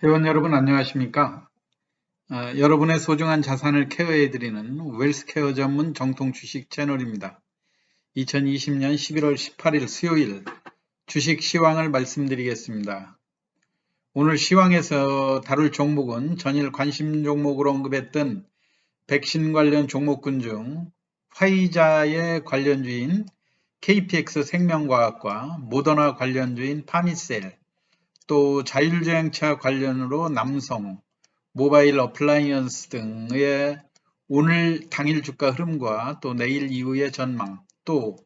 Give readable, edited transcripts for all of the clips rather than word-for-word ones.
회원 여러분 안녕하십니까? 여러분의 소중한 자산을 케어해드리는 웰스케어 전문 정통 주식 채널입니다. 2020년 11월 18일 수요일 주식 시황을 말씀드리겠습니다. 오늘 시황에서 다룰 종목은 전일 관심 종목으로 언급했던 백신 관련 종목군 중 화이자의 관련주인 KPX 생명과학과 모더나 관련주인 파미셀, 또 자율주행차 관련으로 남성, 모바일 어플라이언스 등의 오늘 당일 주가 흐름과 또 내일 이후의 전망, 또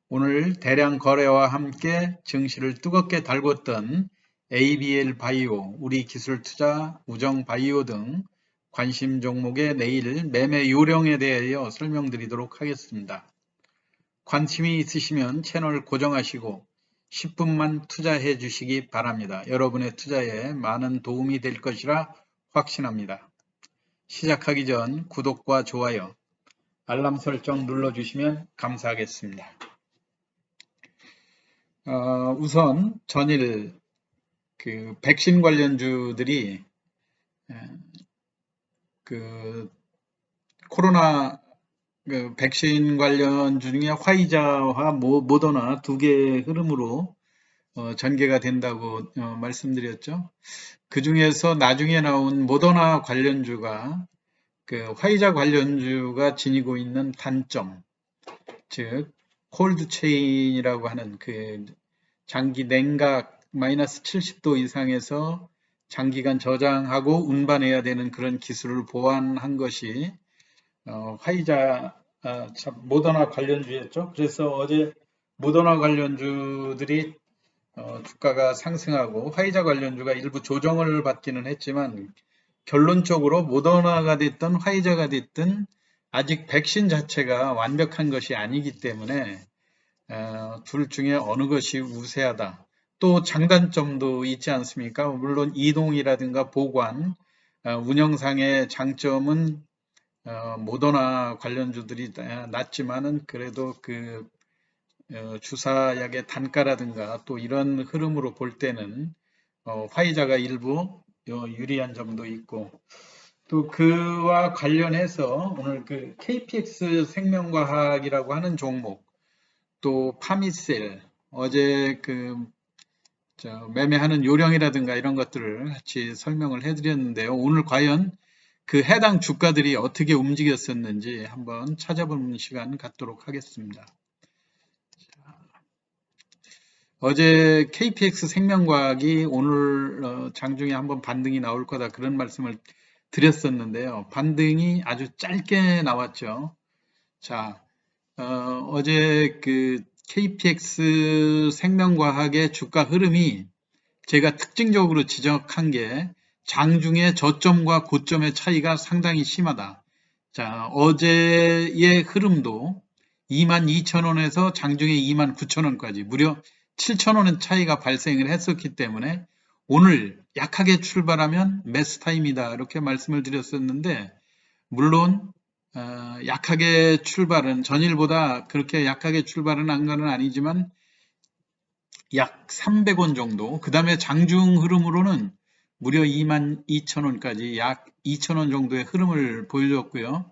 오늘 대량 거래와 함께 증시를 뜨겁게 달궜던 ABL 바이오, 우리기술투자, 우정바이오 등 관심 종목의 내일 매매 요령에 대하여 설명드리도록 하겠습니다. 관심이 있으시면 채널 고정하시고 10분만 투자해 주시기 바랍니다. 여러분의 투자에 많은 도움이 될 것이라 확신합니다. 시작하기 전 구독과 좋아요, 알람 설정 눌러주시면 감사하겠습니다. 우선 전일 백신 관련주들이 코로나 백신 관련주 중에 화이자와 모더나 두 개의 흐름으로 전개가 된다고 말씀드렸죠. 그 중에서 나중에 나온 모더나 관련주가 화이자 관련주가 지니고 있는 단점, 즉 콜드 체인이라고 하는 장기 냉각 마이너스 70도 이상에서 장기간 저장하고 운반해야 되는 그런 기술을 보완한 것이 화이자 모더나 관련주였죠. 그래서 어제 모더나 관련주들이 주가가 상승하고 화이자 관련주가 일부 조정을 받기는 했지만 결론적으로 모더나가 됐든 화이자가 됐든 아직 백신 자체가 완벽한 것이 아니기 때문에 둘 중에 어느 것이 우세하다. 또 장단점도 있지 않습니까? 물론 이동이라든가 보관, 운영상의 장점은 모더나 관련주들이 낮지만은 그래도 주사약의 단가라든가 또 이런 흐름으로 볼 때는 화이자가 일부 유리한 점도 있고, 또 그와 관련해서 오늘 KPX 생명과학이라고 하는 종목, 또 파미셀, 어제 매매하는 요령이라든가 이런 것들을 같이 설명을 해드렸는데요. 오늘 과연 해당 주가들이 어떻게 움직였었는지 한번 찾아보는 시간 갖도록 하겠습니다. 어제 KPX 생명과학이 오늘 장중에 한번 반등이 나올 거다 그런 말씀을 드렸었는데요. 반등이 아주 짧게 나왔죠. 자, 어제 KPX 생명과학의 주가 흐름이 제가 특징적으로 지적한 게 장중에 저점과 고점의 차이가 상당히 심하다. 자, 어제의 흐름도 22,000원에서 장중에 29,000원까지 무려 7,000원의 차이가 발생을 했었기 때문에 오늘 약하게 출발하면 매수 타임이다 이렇게 말씀을 드렸었는데, 물론 약하게 출발은 전일보다 그렇게 약하게 출발은 한 건 아니지만 약 300원 정도, 그 다음에 장중 흐름으로는 무려 22,000원까지 약 2,000원 정도의 흐름을 보여줬고요.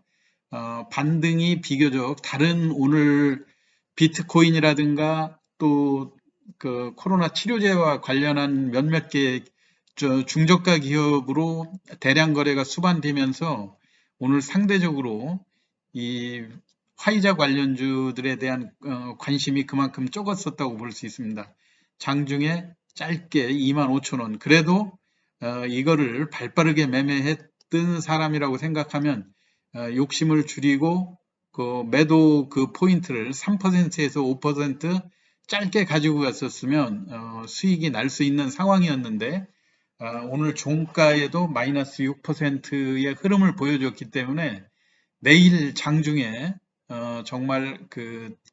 반등이 비교적 다른 오늘 비트코인이라든가 또 코로나 치료제와 관련한 몇몇 개 중저가 기업으로 대량 거래가 수반되면서 오늘 상대적으로 이 화이자 관련주들에 대한 관심이 그만큼 적었었다고 볼 수 있습니다. 장중에 짧게 25,000원, 그래도 이거를 발빠르게 매매했던 사람이라고 생각하면 욕심을 줄이고 매도 포인트를 3%에서 5% 짧게 가지고 갔었으면 수익이 날 수 있는 상황이었는데, 오늘 종가에도 마이너스 6%의 흐름을 보여줬기 때문에 내일 장중에 정말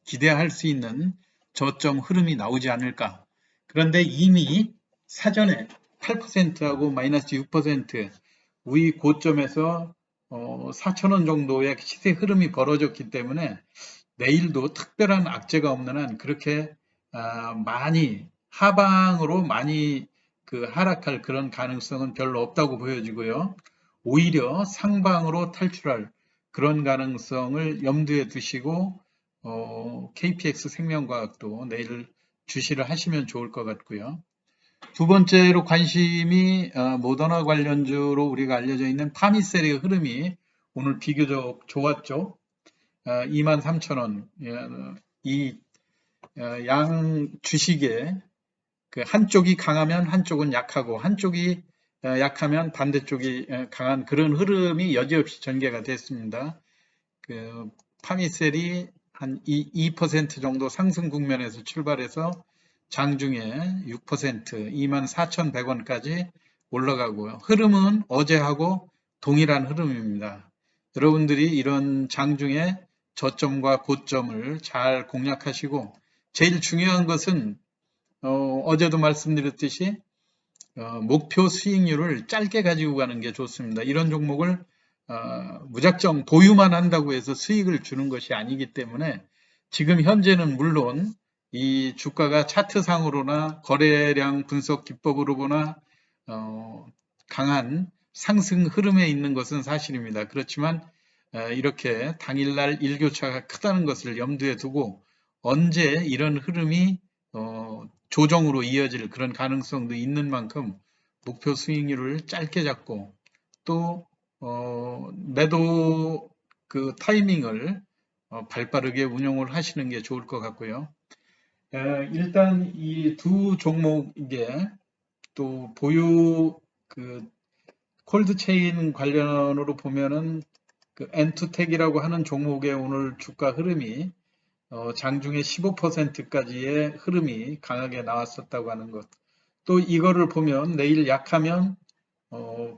기대할 수 있는 저점 흐름이 나오지 않을까. 그런데 이미 사전에 8%하고 마이너스 6% 우위 고점에서 4,000원 정도의 시세 흐름이 벌어졌기 때문에 내일도 특별한 악재가 없는 한 그렇게 많이 하방으로 많이 그 하락할 그런 가능성은 별로 없다고 보여지고요. 오히려 상방으로 탈출할 그런 가능성을 염두에 두시고 KPX 생명과학도 내일 주시를 하시면 좋을 것 같고요. 두 번째로 관심이 모더나 관련주로 우리가 알려져 있는 파미셀의 흐름이 오늘 비교적 좋았죠. 23,000원. 이 양 주식에 그 한쪽이 강하면 한쪽은 약하고 한쪽이 약하면 반대쪽이 강한 그런 흐름이 여지없이 전개가 됐습니다. 그 파미셀이 한 2% 정도 상승 국면에서 출발해서 장중에 6% 24,100원까지 올라가고요. 흐름은 어제하고 동일한 흐름입니다. 여러분들이 이런 장중에 저점과 고점을 잘 공략하시고 제일 중요한 것은 어제도 말씀드렸듯이 목표 수익률을 짧게 가지고 가는 게 좋습니다. 이런 종목을 무작정 보유만 한다고 해서 수익을 주는 것이 아니기 때문에 지금 현재는 물론 이 주가가 차트상으로나 거래량 분석 기법으로 보나 강한 상승 흐름에 있는 것은 사실입니다. 그렇지만 이렇게 당일날 일교차가 크다는 것을 염두에 두고 언제 이런 흐름이 조정으로 이어질 그런 가능성도 있는 만큼 목표 수익률을 짧게 잡고 또 매도 그 타이밍을 발빠르게 운용을 하시는 게 좋을 것 같고요. 일단 이 두 종목에 또 보유 그 콜드체인 관련으로 보면은 그 엔투텍이라고 하는 종목의 오늘 주가 흐름이 장중에 15%까지의 흐름이 강하게 나왔었다고 하는 것. 또 이거를 보면 내일 약하면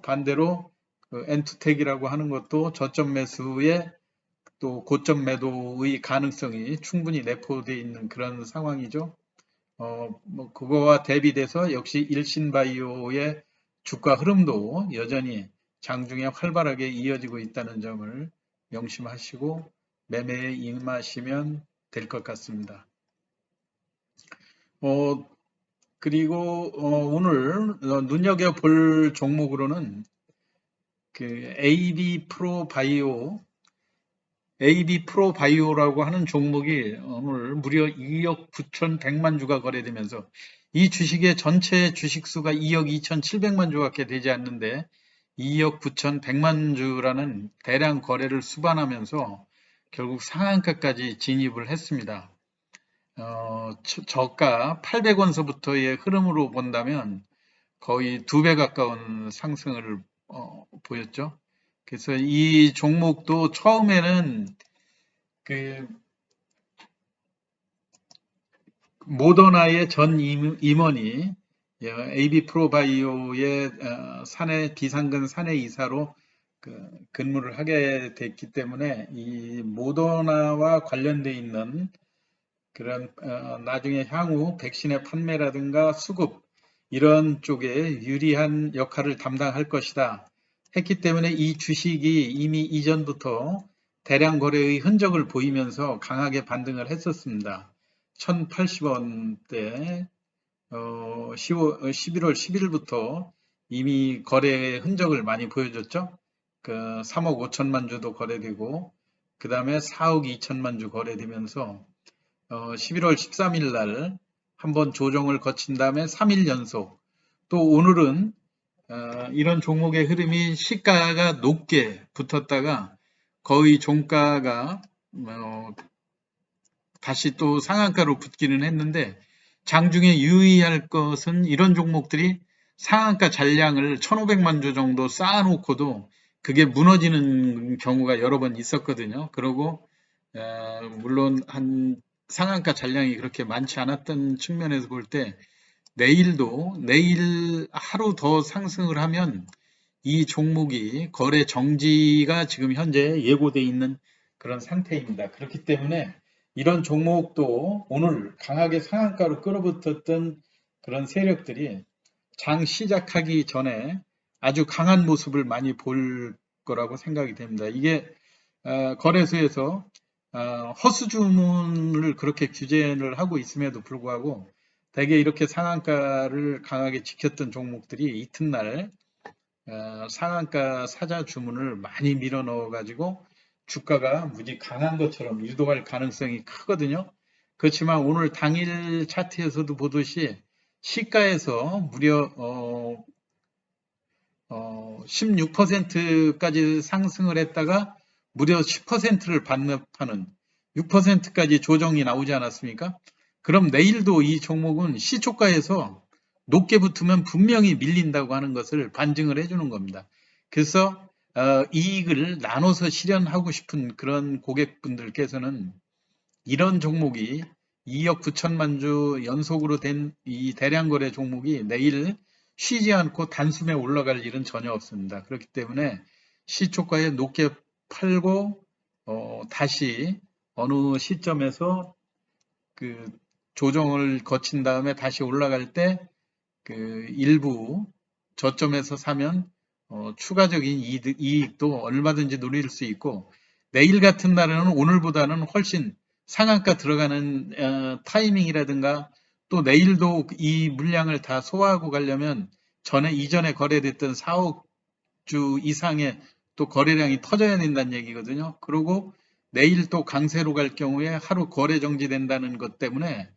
반대로 그 엔투텍이라고 하는 것도 저점 매수에 또 고점 매도의 가능성이 충분히 내포되어 있는 그런 상황이죠. 뭐 그거와 대비돼서 역시 일신바이오의 주가 흐름도 여전히 장중에 활발하게 이어지고 있다는 점을 명심하시고 매매에 임하시면 될 것 같습니다. 그리고 오늘 눈여겨볼 종목으로는 그 AB 프로바이오라고 하는 종목이 오늘 무려 2억 9,100만 주가 거래되면서 이 주식의 전체 주식수가 2억 2,700만 주밖에 되지 않는데 2억 9,100만 주라는 대량 거래를 수반하면서 결국 상한가까지 진입을 했습니다. 저가 800원서부터의 흐름으로 본다면 거의 2배 가까운 상승을 보였죠. 그래서 이 종목도 처음에는 그 모더나의 전 임원이 AB 프로바이오의 사내 비상근 사내 이사로 근무를 하게 됐기 때문에 이 모더나와 관련돼 있는 그런 나중에 향후 백신의 판매라든가 수급 이런 쪽에 유리한 역할을 담당할 것이다 했기 때문에 이 주식이 이미 이전부터 대량 거래의 흔적을 보이면서 강하게 반등을 했었습니다. 1080원대 11월 10일부터 이미 거래의 흔적을 많이 보여줬죠. 그 3억 5천만 주도 거래되고 그 다음에 4억 2천만 주 거래되면서 11월 13일 날 한번 조정을 거친 다음에 3일 연속 또 오늘은 이런 종목의 흐름이 시가가 높게 붙었다가 거의 종가가 다시 또 상한가로 붙기는 했는데 장중에 유의할 것은 이런 종목들이 상한가 잔량을 1,500만 주 정도 쌓아놓고도 그게 무너지는 경우가 여러 번 있었거든요. 그리고 물론 한 상한가 잔량이 그렇게 많지 않았던 측면에서 볼 때 내일 하루 더 상승을 하면 이 종목이 거래 정지가 지금 현재 예고돼 있는 그런 상태입니다. 그렇기 때문에 이런 종목도 오늘 강하게 상한가로 끌어붙었던 그런 세력들이 장 시작하기 전에 아주 강한 모습을 많이 볼 거라고 생각이 됩니다. 이게 거래소에서 허수 주문을 그렇게 규제를 하고 있음에도 불구하고 대개 이렇게 상한가를 강하게 지켰던 종목들이 이튿날 상한가 사자 주문을 많이 밀어 넣어 가지고 주가가 무지 강한 것처럼 유도할 가능성이 크거든요. 그렇지만 오늘 당일 차트에서도 보듯이 시가에서 무려 16%까지 상승을 했다가 무려 10%를 반납하는 6%까지 조정이 나오지 않았습니까? 그럼 내일도 이 종목은 시초가에서 높게 붙으면 분명히 밀린다고 하는 것을 반증을 해주는 겁니다. 그래서 이익을 나눠서 실현하고 싶은 그런 고객분들께서는 이런 종목이 2억 9천만 주 연속으로 된 이 대량 거래 종목이 내일 쉬지 않고 단숨에 올라갈 일은 전혀 없습니다. 그렇기 때문에 시초가에 높게 팔고 다시 어느 시점에서 그 조정을 거친 다음에 다시 올라갈 때 그 일부 저점에서 사면 추가적인 이익도 얼마든지 누릴 수 있고 내일 같은 날에는 오늘보다는 훨씬 상한가 들어가는 타이밍이라든가 또 내일도 이 물량을 다 소화하고 가려면 이전에 거래됐던 4억 주 이상의 또 거래량이 터져야 된다는 얘기거든요. 그리고 내일 또 강세로 갈 경우에 하루 거래 정지된다는 것 때문에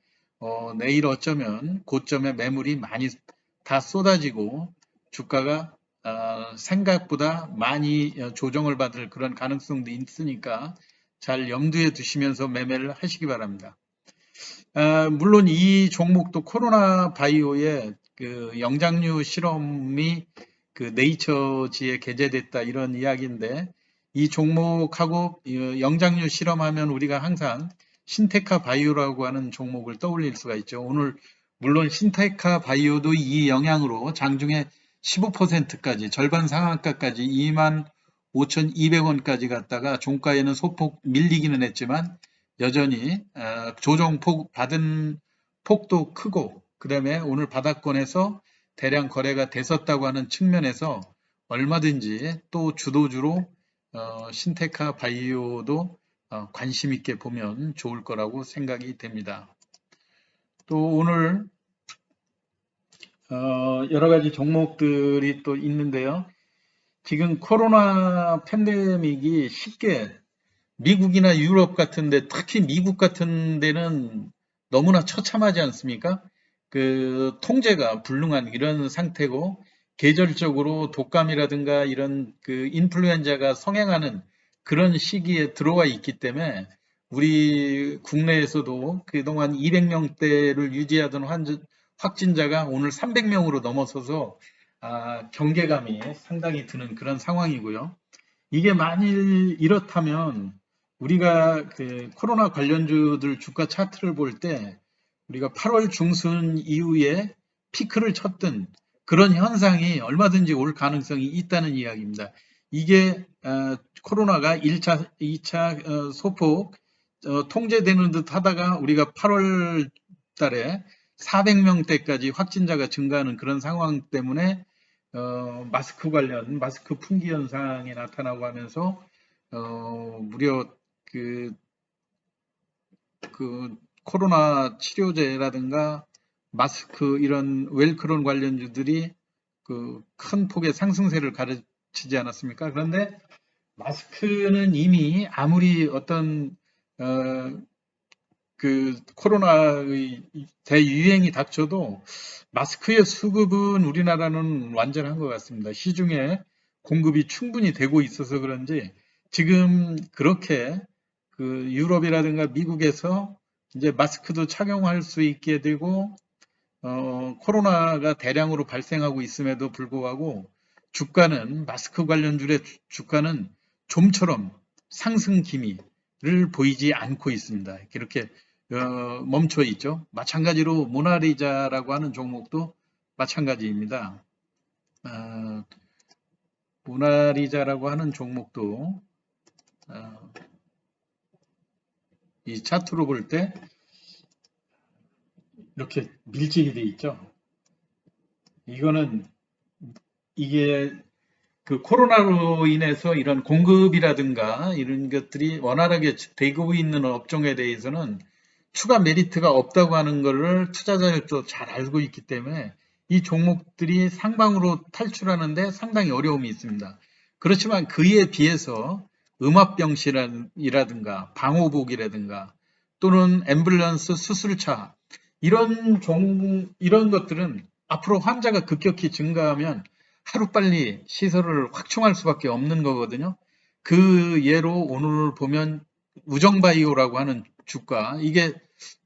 내일 어쩌면 고점에 매물이 많이 다 쏟아지고 주가가 생각보다 많이 조정을 받을 그런 가능성도 있으니까 잘 염두에 두시면서 매매를 하시기 바랍니다. 물론 이 종목도 코로나 바이오의 그 영장류 실험이 그 네이처지에 게재됐다 이런 이야기인데 이 종목하고 영장류 실험하면 우리가 항상 신테카 바이오라고 하는 종목을 떠올릴 수가 있죠. 오늘 물론 신테카 바이오도 이 영향으로 장중에 15%까지 절반 상한가까지 25,200원까지 갔다가 종가에는 소폭 밀리기는 했지만 여전히 조정 받은 폭도 크고 그다음에 오늘 바닥권에서 대량 거래가 됐었다고 하는 측면에서 얼마든지 또 주도주로 신테카 바이오도 관심 있게 보면 좋을 거라고 생각이 됩니다. 또 오늘 여러 가지 종목들이 또 있는데요. 지금 코로나 팬데믹이 쉽게 미국이나 유럽 같은데 특히 미국 같은 데는 너무나 처참하지 않습니까? 그 통제가 불능한 이런 상태고 계절적으로 독감이라든가 이런 그 인플루엔자가 성행하는 그런 시기에 들어와 있기 때문에 우리 국내에서도 그동안 200명대를 유지하던 확진자가 오늘 300명으로 넘어서서 경계감이 상당히 드는 그런 상황이고요. 이게 만일 이렇다면 우리가 그 코로나 관련주들 주가 차트를 볼 때 우리가 8월 중순 이후에 피크를 쳤던 그런 현상이 얼마든지 올 가능성이 있다는 이야기입니다. 이게 코로나가 1차, 2차 소폭 통제되는 듯 하다가 우리가 8월 달에 400명대까지 확진자가 증가하는 그런 상황 때문에 마스크 관련 마스크 품귀 현상이 나타나고 하면서 무려 그 코로나 치료제라든가 마스크 이런 웰크론 관련주들이 그 큰 폭의 상승세를 가르치지 않았습니까? 그런데 마스크는 이미 아무리 어떤 그 코로나의 대유행이 닥쳐도 마스크의 수급은 우리나라는 완전한 것 같습니다. 시중에 공급이 충분히 되고 있어서 그런지 지금 그렇게 그 유럽이라든가 미국에서 이제 마스크도 착용할 수 있게 되고 코로나가 대량으로 발생하고 있음에도 불구하고 주가는 마스크 관련주의 주가는 좀처럼 상승 기미를 보이지 않고 있습니다. 이렇게 멈춰 있죠. 마찬가지로 모나리자라고 하는 종목도 마찬가지입니다. 모나리자라고 하는 종목도 이 차트로 볼 때 이렇게 밀집이 돼 있죠. 이게 그 코로나로 인해서 이런 공급이라든가 이런 것들이 원활하게 되고 있는 업종에 대해서는 추가 메리트가 없다고 하는 것을 투자자들도 잘 알고 있기 때문에 이 종목들이 상방으로 탈출하는데 상당히 어려움이 있습니다. 그렇지만 그에 비해서 음압병실이라든가 방호복이라든가 또는 앰뷸런스 수술차 이런 것들은 앞으로 환자가 급격히 증가하면 하루빨리 시설을 확충할 수밖에 없는 거거든요. 그 예로 오늘 보면 우정바이오라고 하는 주가, 이게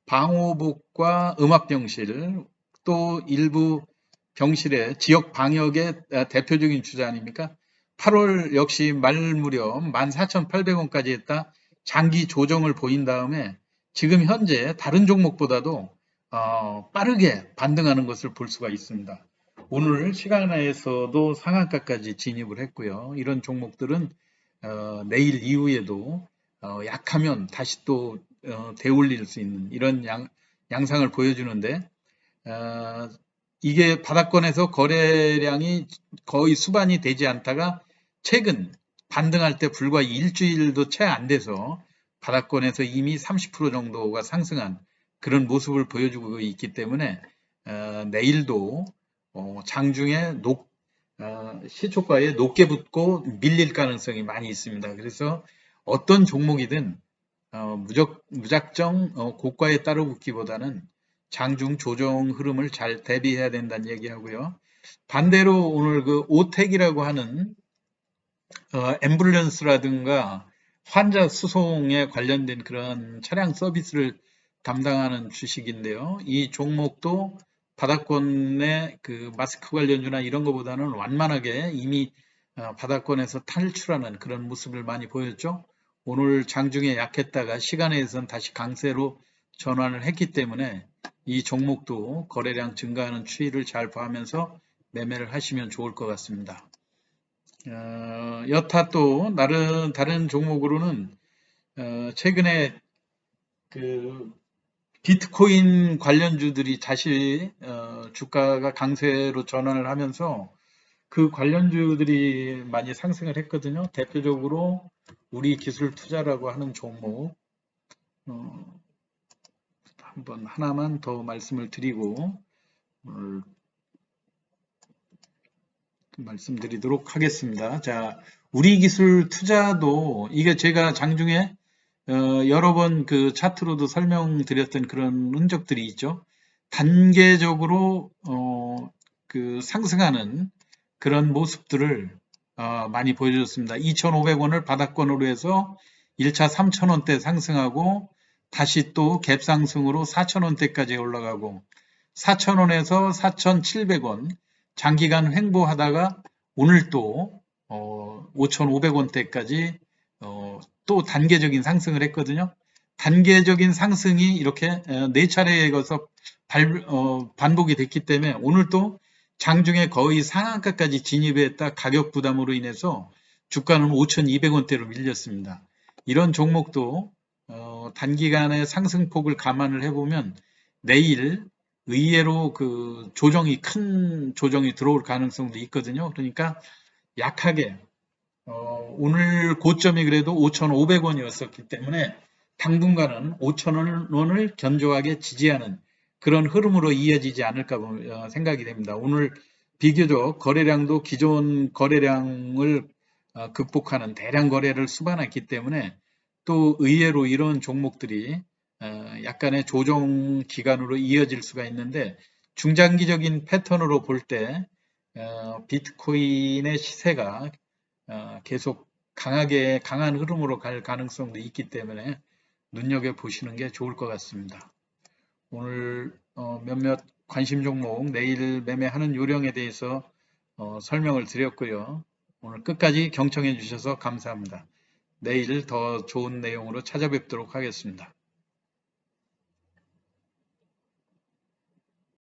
방호복과 음압병실, 또 일부 병실의 지역 방역의 대표적인 주자 아닙니까? 8월 역시 말 무렵 14,800원까지 했다 장기 조정을 보인 다음에 지금 현재 다른 종목보다도 빠르게 반등하는 것을 볼 수가 있습니다. 오늘 시간에서도 상한가까지 진입을 했고요. 이런 종목들은 내일 이후에도 약하면 다시 또 되올릴 수 있는 이런 양상을 보여주는데, 이게 바닥권에서 거래량이 거의 수반이 되지 않다가 최근 반등할 때 불과 일주일도 채 안 돼서 바닥권에서 이미 30% 정도가 상승한 그런 모습을 보여주고 있기 때문에 내일도 장중에 시초가에 높게 붙고 밀릴 가능성이 많이 있습니다. 그래서 어떤 종목이든 무작정 고가에 따라 붙기보다는 장중 조정 흐름을 잘 대비해야 된다는 얘기하고요. 반대로 오늘 그 오텍이라고 하는 앰뷸런스라든가 환자 수송에 관련된 그런 차량 서비스를 담당하는 주식인데요. 이 종목도 바닥권의 그 마스크 관련주나 이런 것보다는 완만하게 이미 바닥권에서 탈출하는 그런 모습을 많이 보였죠. 오늘 장중에 약했다가 시간에선 다시 강세로 전환을 했기 때문에 이 종목도 거래량 증가하는 추이를 잘 봐하면서 매매를 하시면 좋을 것 같습니다. 여타 또 다른 종목으로는 최근에 그 비트코인 관련주들이 다시 주가가 강세로 전환을 하면서 그 관련주들이 많이 상승을 했거든요. 대표적으로 우리 기술 투자라고 하는 종목 한번 하나만 더 말씀을 드리고 오늘 말씀드리도록 하겠습니다. 자, 우리 기술 투자도 이게 제가 장중에 여러 번 그 차트로도 설명드렸던 그런 흔적들이 있죠. 단계적으로 그 상승하는 그런 모습들을 많이 보여줬습니다. 2,500원을 바닥권으로 해서 1차 3,000원대 상승하고 다시 또 갭상승으로 4,000원대까지 올라가고 4,000원에서 4,700원 장기간 횡보하다가 오늘 또 5,500원대까지 또 단계적인 상승을 했거든요. 단계적인 상승이 이렇게 4차례에 걸쳐서 반복이 됐기 때문에 오늘 또 장중에 거의 상한가까지 진입했다 가격 부담으로 인해서 주가는 5,200원대로 밀렸습니다. 이런 종목도 단기간의 상승폭을 감안을 해보면 내일 의외로 그 큰 조정이 들어올 가능성도 있거든요. 그러니까 약하게 오늘 고점이 그래도 5,500원이었었기 때문에 당분간은 5,000원을 견조하게 지지하는 그런 흐름으로 이어지지 않을까 생각이 됩니다. 오늘 비교적 거래량도 기존 거래량을 극복하는 대량 거래를 수반했기 때문에 또 의외로 이런 종목들이 약간의 조정 기간으로 이어질 수가 있는데 중장기적인 패턴으로 볼 때 비트코인의 시세가 계속 강한 흐름으로 갈 가능성도 있기 때문에 눈여겨보시는 게 좋을 것 같습니다. 오늘 몇몇 관심 종목 내일 매매하는 요령에 대해서 설명을 드렸고요. 오늘 끝까지 경청해 주셔서 감사합니다. 내일 더 좋은 내용으로 찾아뵙도록 하겠습니다.